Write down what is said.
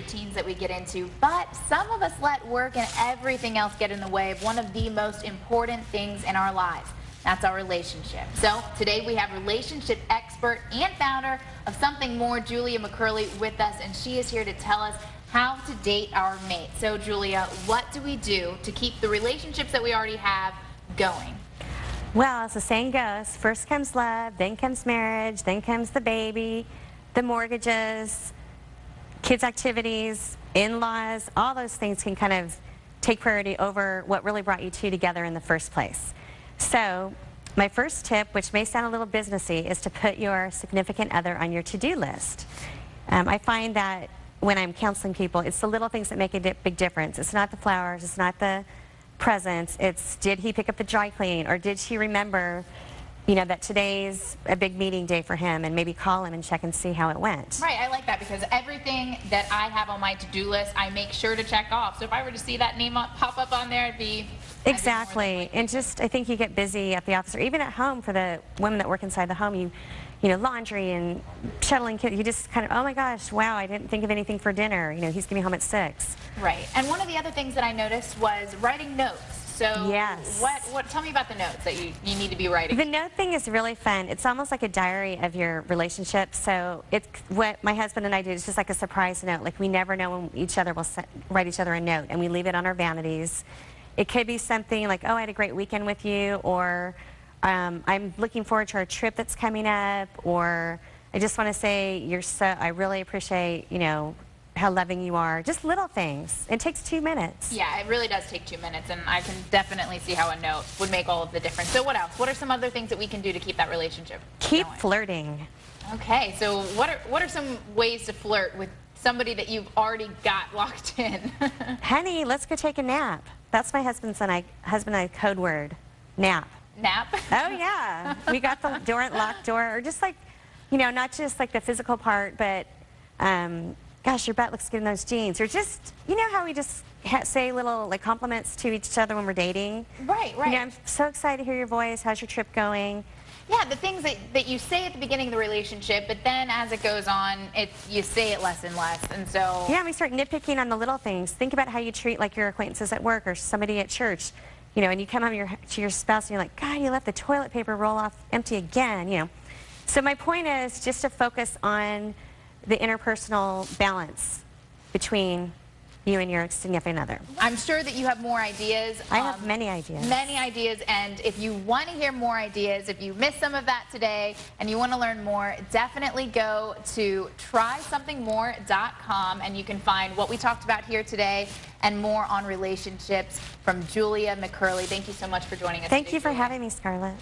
routines that we get into, but some of us let work and everything else get in the way of one of the most important things in our lives. That's our relationship. So today we have relationship expert and founder of Something More, Julia McCurley, with us, and she is here to tell us how to date our mate. So Julia, what do we do to keep the relationships that we already have going? Well, as the saying goes, first comes love, then comes marriage, then comes the baby, the mortgages, kids' activities, in-laws. All those things can kind of take priority over what really brought you two together in the first place. So my first tip, which may sound a little businessy, is to put your significant other on your to-do list. I find that when I'm counseling people, it's the little things that make a big difference. It's not the flowers, it's not the presents, it's did he pick up the dry cleaning, or did she remember, you know, that today's a big meeting day for him, and maybe call him and check and see how it went. Right, I like that, because everything that I have on my to-do list, I make sure to check off. So if I were to see that name pop up on there, I'd be... Exactly, and just I think you get busy at the office, or even at home for the women that work inside the home. You know, laundry and shuttling kids. You just kind of, oh my gosh, wow, I didn't think of anything for dinner. You know, he's getting home at 6. Right, and one of the other things that I noticed was writing notes. So yes. Tell me about the notes that you need to be writing. The note thing is really fun. It's almost like a diary of your relationship. So it's what my husband and I do. It's just like a surprise note. Like we never know when each other will write each other a note, and we leave it on our vanities. It could be something like, oh, I had a great weekend with you, or I'm looking forward to our trip that's coming up, or I just want to say I really appreciate, you know, how loving you are. Just little things. It takes 2 minutes. Yeah, it really does take 2 minutes, and I can definitely see how a note would make all of the difference. So what else? What are some other things that we can do to keep that relationship Keep going? flirting. Okay, so what are some ways to flirt with somebody that you've already got locked in? Honey, let's go take a nap. That's my husband and I code word. Nap. Nap? Oh yeah. We got the locked door, or just like, you know, not just like the physical part, but gosh, your butt looks good in those jeans. Or just, you know how we just say little like compliments to each other when we're dating? Right, right. You know, I'm so excited to hear your voice. How's your trip going? Yeah, the things that you say at the beginning of the relationship, but then as it goes on, you say it less and less, and so... Yeah, we start nitpicking on the little things. Think about how you treat like your acquaintances at work or somebody at church. You know, and you come home to your spouse and you're like, God, you left the toilet paper roll off empty again, you know. So my point is just to focus on the interpersonal balance between you and your significant other. I'm sure that you have more ideas. I have many ideas. Many ideas, and if you want to hear more ideas, if you missed some of that today and you want to learn more, definitely go to trysomethingmore.com, and you can find what we talked about here today and more on relationships from Julia McCurley. Thank you so much for joining us. Thank you for Julia. having me, Scarlett.